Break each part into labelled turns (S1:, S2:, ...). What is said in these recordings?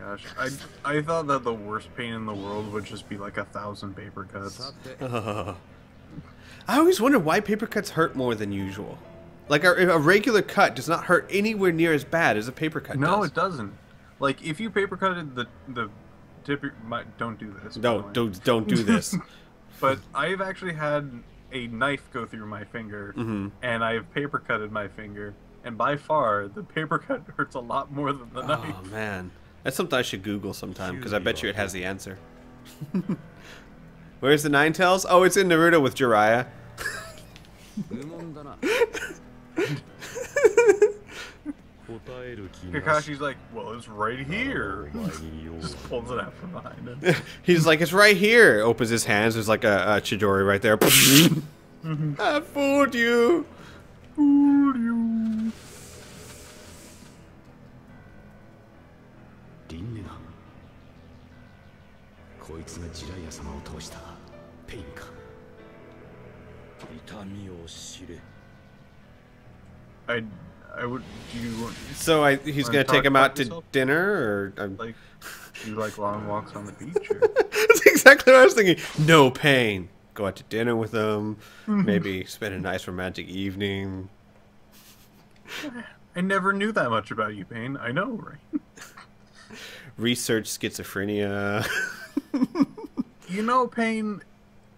S1: gosh, I thought that the worst pain in the world would just be like 1,000 paper cuts.
S2: I always wonder why paper cuts hurt more than usual. Like a regular cut does not hurt anywhere near as bad as a paper cut does.
S1: No, it doesn't. Like if you paper cutted the tip, don't do this.
S2: No, don't do this.
S1: But I've actually had a knife go through my finger, and I've paper cutted my finger, and by far the paper cut hurts a lot more than the knife.
S2: Oh man, that's something I should Google sometime because I bet you it has the answer. Where's the Ninetales? Oh, it's in Naruto with Jiraiya.
S1: Kakashi's like, well, it's right here. Just pulls it out from behind him.
S2: He's like, it's right here. Opens his hands. There's like a Chidori right there. I fooled you.
S1: Fooled you. I would. Do you?
S2: So he's gonna take him out to dinner, or
S1: like, you like long walks on the beach? Or?
S2: That's exactly what I was thinking. No pain. Go out to dinner with him. Maybe spend a nice romantic evening.
S1: I never knew that much about you, Pain. I know, right?
S2: Research schizophrenia.
S1: You know, Pain,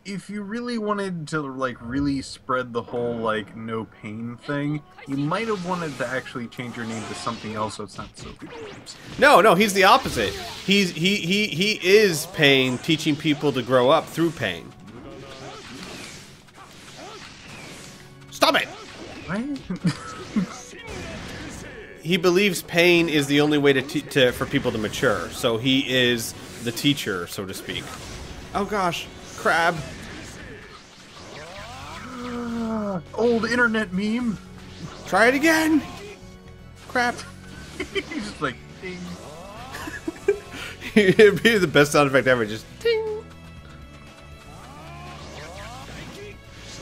S1: if you really wanted to, like, really spread the whole, like, no pain thing, you might have wanted to actually change your name to something else so it's not so confusing.
S2: No, he's the opposite. He is pain, teaching people to grow up through pain. Stop it!
S1: What?
S2: He believes pain is the only way for people to mature. So he is the teacher, so to speak. Oh gosh, crab.
S1: Old internet meme.
S2: Try it again. Crap.
S1: He's just like, ding.
S2: It'd be the best sound effect ever. Just ding.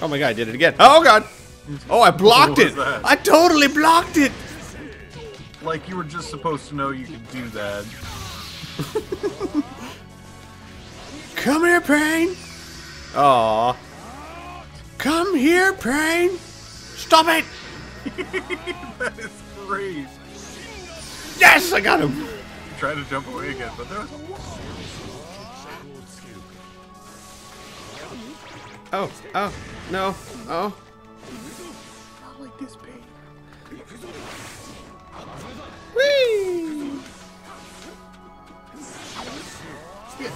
S2: Oh my god, I did it again. Oh god. Oh, I blocked it. I totally blocked it.
S1: Like you were just supposed to know you could do that.
S2: Come here, Pain. Aww. Come here, Pain. Stop it.
S1: That is great.
S2: Yes, I got him.
S1: Try to jump away again, but there's a wall.
S2: Oh, no, oh.
S1: Not like this, Pain.
S2: Whee!
S1: Yeah,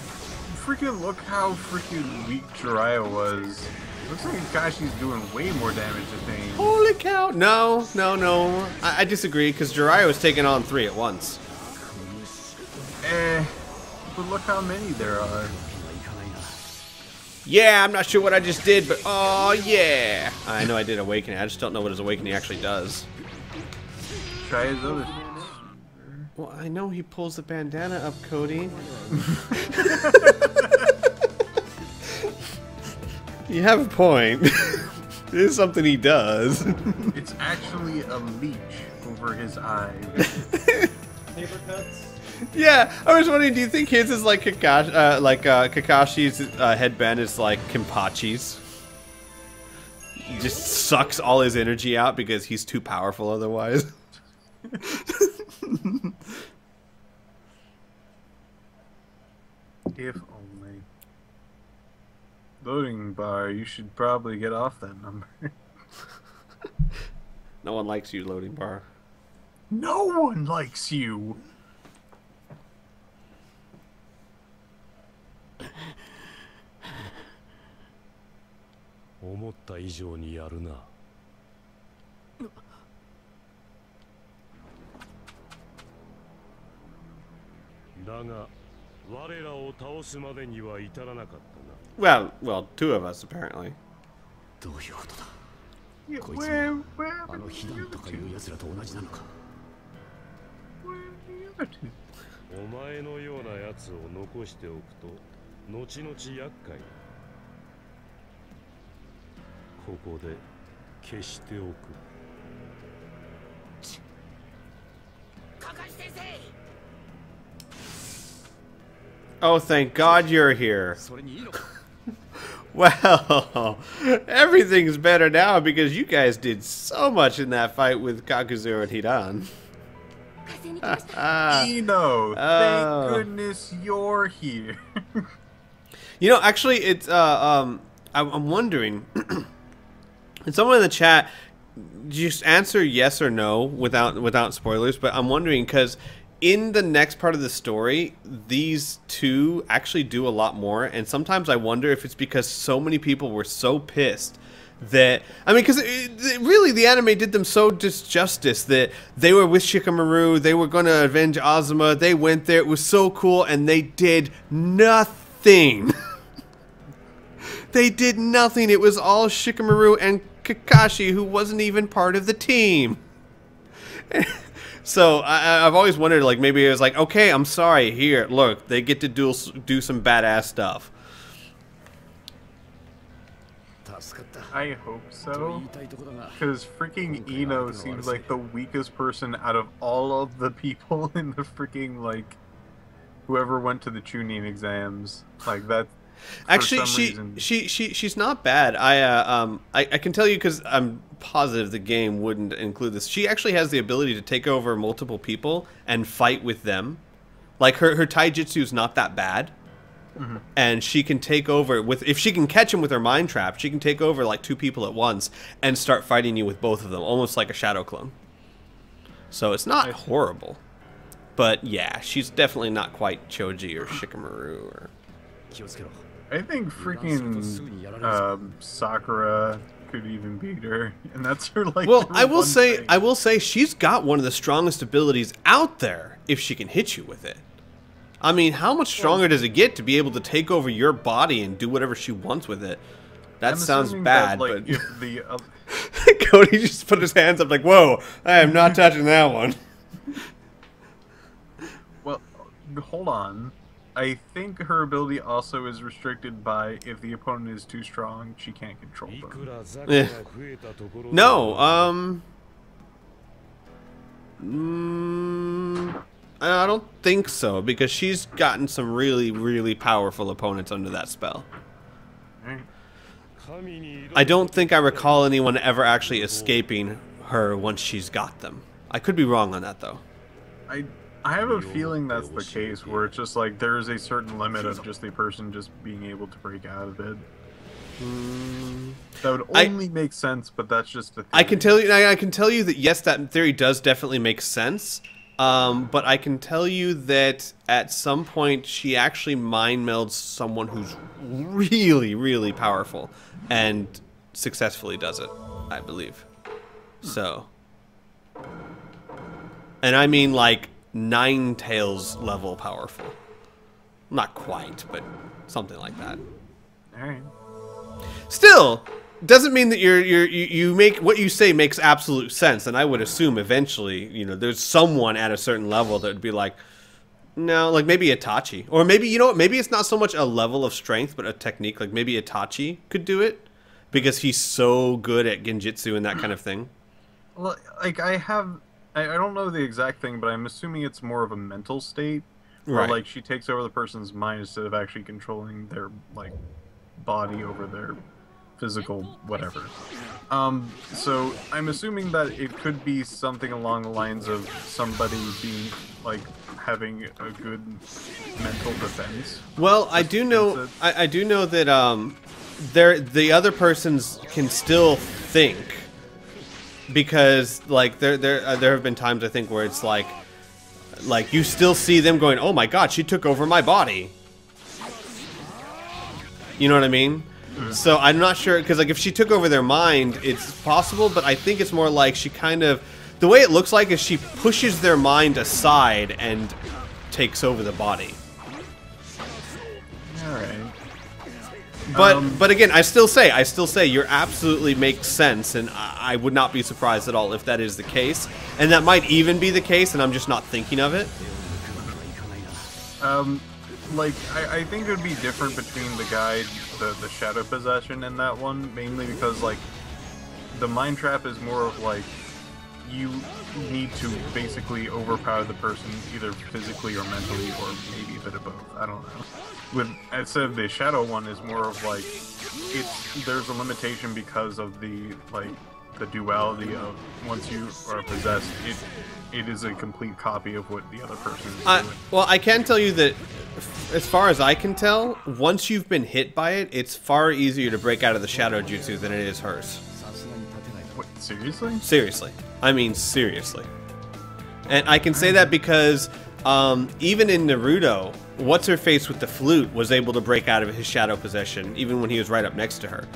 S1: freaking look how freaking weak Jiraiya was. Looks like Kakashi's doing way more damage to Pain.
S2: Holy cow! No. I disagree because Jiraiya was taking on 3 at once.
S1: But look how many there are.
S2: Yeah, I'm not sure what I just did, but oh yeah! I know I did Awakening. I just don't know what his Awakening actually does.
S1: Try his other.
S2: Well, I know he pulls the bandana up, Cody. You have a point. It is something he does.
S1: It's actually a leech over his eyes.
S3: Paper cuts?
S2: Yeah, I was wondering, do you think his is like Kakashi's headband is like Kenpachi's? He just sucks all his energy out because he's too powerful otherwise.
S1: If only. Loading bar, you should probably get off that number.
S2: No one likes you, loading bar.
S1: No one likes you!
S2: Well, 2 of us apparently.
S1: Yeah, where are the other two?
S4: お前のようなやつを残しておくと後々厄介だ。ここで消しておく。
S5: カカシ先生。
S2: Oh, thank God you're here. Well, everything's better now because you guys did so much in that fight with Kakuzuru and Hidan.
S1: Ino, thank goodness you're here.
S2: You know, actually, it's I'm wondering. And someone in the chat, just answer yes or no without spoilers. But I'm wondering because in the next part of the story, these two actually do a lot more, and sometimes I wonder if it's because so many people were so pissed that, I mean, because really the anime did them so disjustice that they were with Shikamaru, they were going to avenge Azuma, they went there, it was so cool, and they did nothing. They did nothing. It was all Shikamaru and Kakashi, who wasn't even part of the team. So I've always wondered, like, maybe it was like, okay, I'm sorry, here, look, they get to do some badass stuff.
S1: I hope so, because freaking Ino seems like the weakest person out of all of the people in the freaking, like, whoever went to the Chunin exams. Like, that.
S2: Actually, she's not bad. I can tell you because I'm positive the game wouldn't include this. She actually has the ability to take over multiple people and fight with them. Like her taijutsu is not that bad, and she can take over with, if she can catch him with her mind trap, she can take over like 2 people at once and start fighting you with both of them, almost like a shadow clone. So it's not horrible, but yeah, she's definitely not quite Choji or Shikamaru or.
S1: I think freaking Sakura could even beat her, and that's her like.
S2: Well, I will say she's got one of the strongest abilities out there if she can hit you with it. I mean, how much stronger does it get to be able to take over your body and do whatever she wants with it? That sounds bad,
S1: that, like,
S2: but
S1: if the
S2: Cody just put his hands up like, "Whoa, I am not touching that one."
S1: Well, hold on. I think her ability also is restricted by if the opponent is too strong, she can't control them.
S2: Eh. No, I don't think so, because she's gotten some really, really powerful opponents under that spell. I don't think I recall anyone ever actually escaping her once she's got them. I could be wrong on that, though.
S1: I have a feeling that's the case, where it's just like there's a certain limit of just the person just being able to break out of it. That would only make sense, but that's just a theory.
S2: I can tell you that yes, that theory does definitely make sense. But I can tell you that at some point she actually mind melds someone who's really, really powerful and successfully does it, I believe. So, and I mean like Nine Tails level powerful. Not quite, but something like that.
S1: Alright.
S2: Still, doesn't mean that you make what you say makes absolute sense, and I would assume eventually, you know, there's someone at a certain level that would be like, no, like maybe Itachi, or maybe, you know what, maybe it's not so much a level of strength, but a technique. Like maybe Itachi could do it because he's so good at genjutsu and that kind of thing.
S1: Well, like I don't know the exact thing, but I'm assuming it's more of a mental state, where
S2: Right.
S1: like she takes over the person's mind instead of actually controlling their like body over their physical whatever. So I'm assuming that it could be something along the lines of somebody being like having a good mental defense.
S2: Well, I do know that the other persons can still think, because like there have been times I think where it's like you still see them going, oh my god, she took over my body. You know what I mean? So I'm not sure, because like if she took over their mind, it's possible, but I think it's more like she kind of, the way it looks like is she pushes their mind aside and takes over the body.
S1: Alright.
S2: But again, I still say you're absolutely makes sense, and I would not be surprised at all if that is the case, and that might even be the case, and I'm just not thinking of it.
S1: Like I think it would be different between the guy, the shadow possession, and that one, mainly because like the mind trap is more of like need to basically overpower the person either physically or mentally, or maybe a bit of both. I don't know. With instead of the shadow one is more of like there's a limitation because of the duality of once you are possessed, it is a complete copy of what the other person is doing.
S2: Well, I can tell you that, as far as I can tell, once you've been hit by it, it's far easier to break out of the shadow jutsu than it is hers.
S1: What, seriously?
S2: Seriously. I mean, seriously. And I can say that because even in Naruto, What's-Her-Face with the flute was able to break out of his shadow possession, even when he was right up next to her.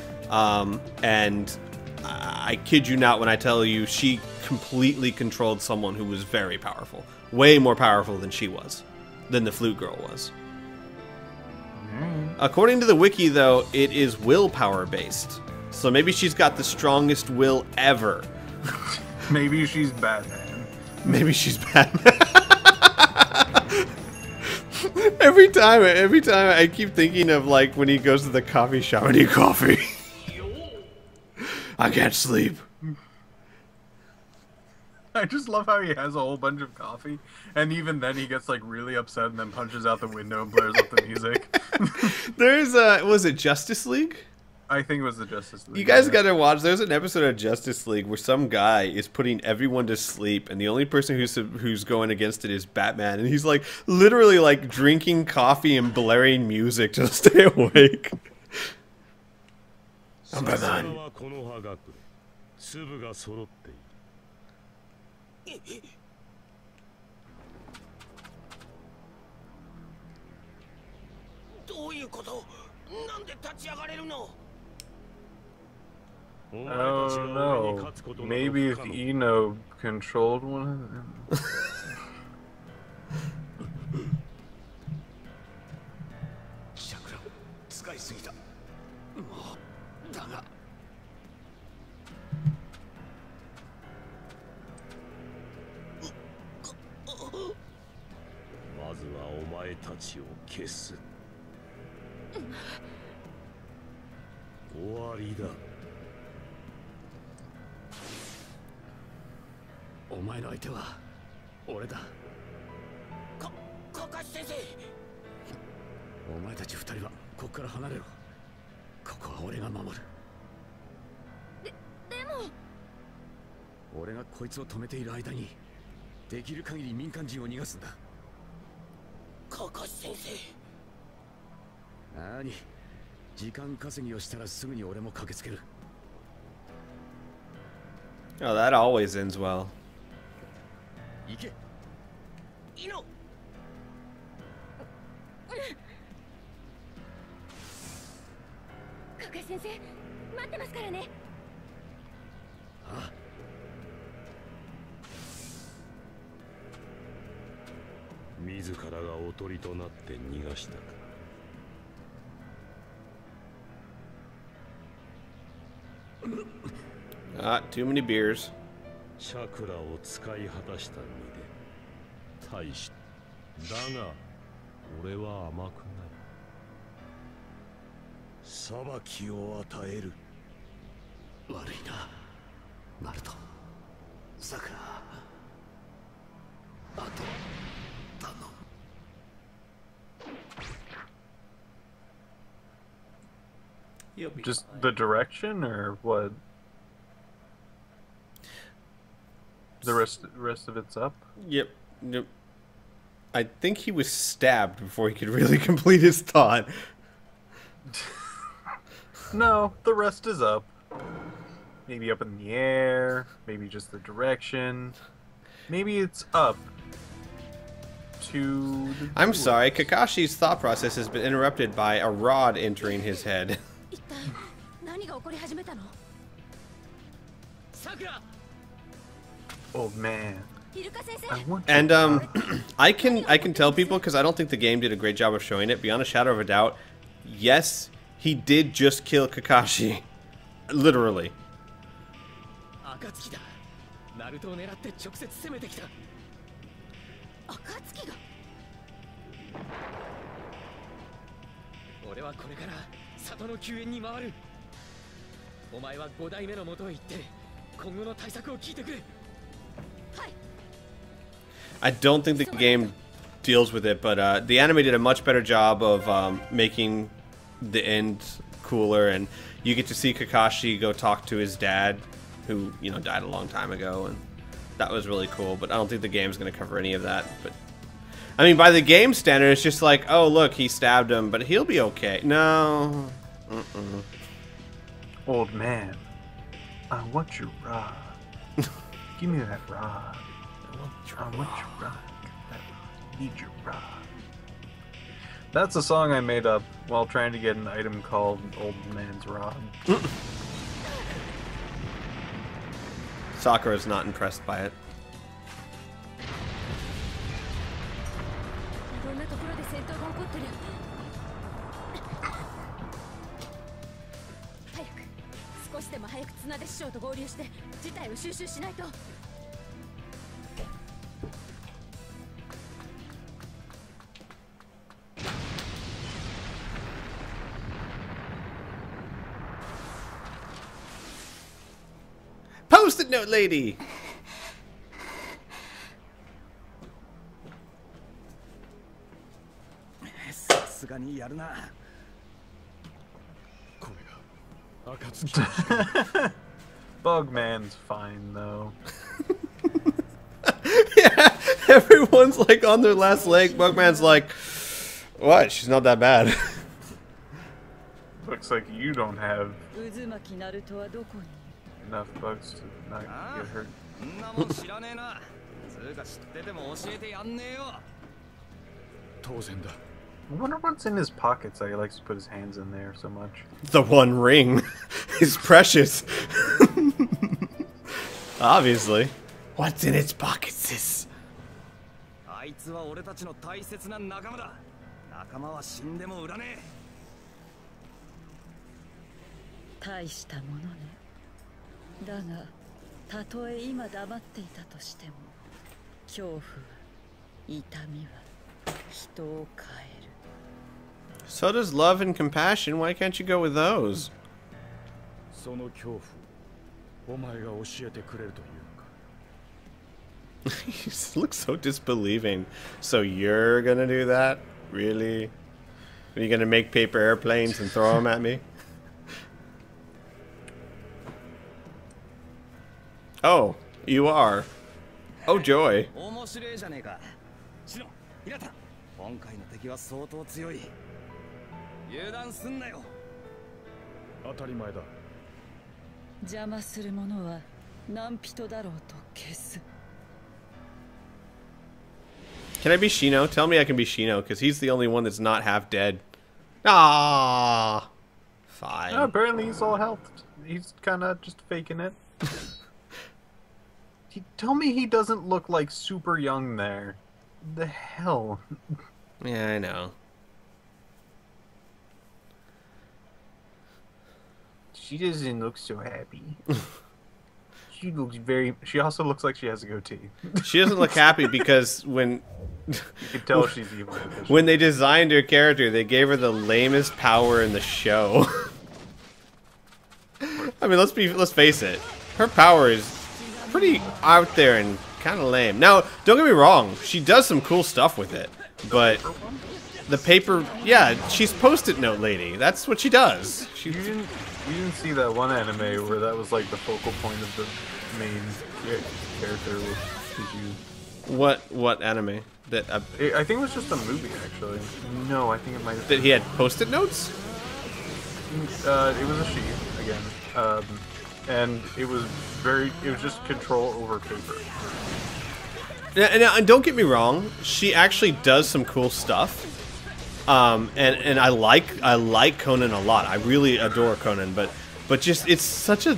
S2: And I kid you not when I tell you she completely controlled someone who was very powerful. Way more powerful than she was. Than the flute girl was. According to the wiki, though, it is willpower based. So maybe she's got the strongest will ever.
S1: Maybe she's Batman.
S2: Maybe she's Batman. Every time I keep thinking of like when he goes to the coffee shop. I need coffee. I can't sleep.
S1: I just love how he has a whole bunch of coffee, and even then he gets like really upset and then punches out the window and blares up the music.
S2: There's was it Justice League?
S1: I think it was the Justice League.
S2: You guys gotta watch. There's an episode of Justice League where some guy is putting everyone to sleep, and the only person who's going against it is Batman, and he's like literally like drinking coffee and blaring music to stay awake. I'm Batman.
S1: Oh no. Maybe if Ino controlled one of them. Oh, that always ends well. Too many beers. Just the direction, or what? The rest of it's up?
S2: Yep. I think he was stabbed before he could really complete his thought.
S1: No, the rest is up. Maybe up in the air, maybe just the direction. Maybe it's up to the
S2: I'm sorry, Kakashi's thought process has been interrupted by a rod entering his head.
S1: Oh man.
S2: And I can tell people, because I don't think the game did a great job of showing it, beyond a shadow of a doubt, yes, he did just kill Kakashi. Literally. I don't think the game deals with it, but the anime did a much better job of making the end cooler, and you get to see Kakashi go talk to his dad, who, you know, died a long time ago, and that was really cool. But I don't think the game's going to cover any of that. But I mean, by the game standard, it's just like, oh, look, he stabbed him, but he'll be okay. No.
S1: Old man, I want your rod. Give me that rod. I want your rod. I need your rod. That's a song I made up while trying to get an item called Old Man's Rod.
S2: Sakura's not impressed by it. Post-it note lady!
S1: Bugman's fine though.
S2: Yeah, everyone's like on their last leg. Bugman's like, what? She's not that bad.
S1: Looks like you don't have enough bugs to not get hurt. I wonder what's in his pockets that he likes to put his hands in there so much.
S2: The One Ring is precious. Obviously. What's in its pockets, sis? So does love and compassion. Why can't you go with those? He looks so disbelieving. So you're gonna do that? Really? Are you gonna make paper airplanes and throw them at me? Oh, you are. Oh, joy. Can I be Shino? Tell me I can be Shino, because he's the only one that's not half dead. Ah, fine.
S1: Oh, apparently he's all health. He's kind of just faking it. Tell me he doesn't look like super young there. The hell?
S2: Yeah, I know.
S1: She doesn't look so happy. She looks very... She also looks like she has a goatee.
S2: She doesn't look happy because when...
S1: You can tell she's evil.
S2: When they designed her character, they gave her the lamest power in the show. I mean, let's face it. Her power is pretty out there and kind of lame. Now, don't get me wrong. She does some cool stuff with it. But the paper... Yeah, she's Post-it note lady. That's what she does.
S1: You didn't see that one anime where that was like the focal point of the main character? Did you?
S2: What anime? That
S1: I think it was just a movie, actually. No, I think it might have...
S2: That he had Post-it notes?
S1: It was a she, again. And it was just control over paper.
S2: And don't get me wrong, she actually does some cool stuff. And I like Conan a lot. I really adore Conan, but just it's such a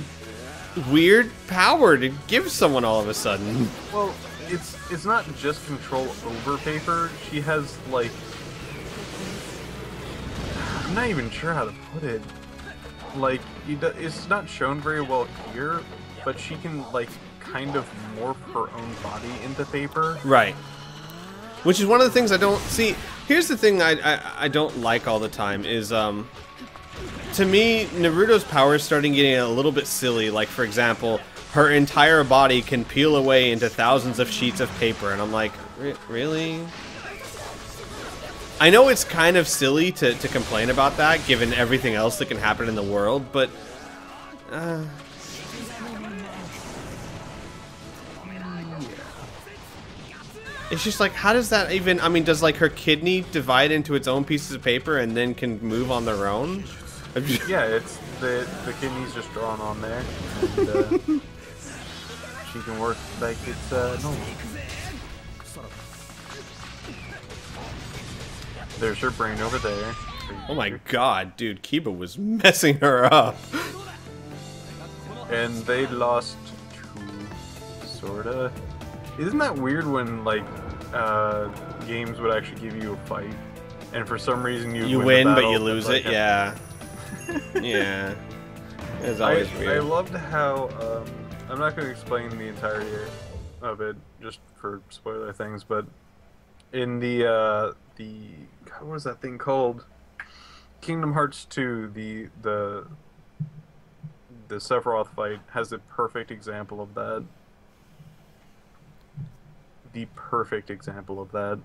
S2: weird power to give someone all of a sudden.
S1: Well, it's not just control over paper. She has like, I'm not even sure how to put it. Like it's not shown very well here, but she can like kind of morph her own body into paper.
S2: Right. Which is one of the things I don't see. Here's the thing I don't like all the time is, to me, Naruto's power is starting getting a little bit silly. Like, for example, her entire body can peel away into thousands of sheets of paper, and I'm like, Really? I know it's kind of silly to complain about that, given everything else that can happen in the world, but... It's just like, how does that even... I mean, does like her kidney divide into its own pieces of paper and then can move on their own?
S1: Yeah, it's the kidney's just drawn on there, and she can work like it's normal. There's her brain over there.
S2: Oh my god, dude, Kiba was messing her up.
S1: And they lost two, sorta. Isn't that weird when like games would actually give you a fight, and for some reason you
S2: win
S1: the
S2: but
S1: battle,
S2: you lose
S1: like,
S2: it? Yeah. Yeah. It's always
S1: I
S2: weird.
S1: loved how I'm not going to explain the entirety of it just for spoiler things, but in the what was that thing called? Kingdom Hearts 2, the Sephiroth fight has a perfect example of that. The perfect example of that.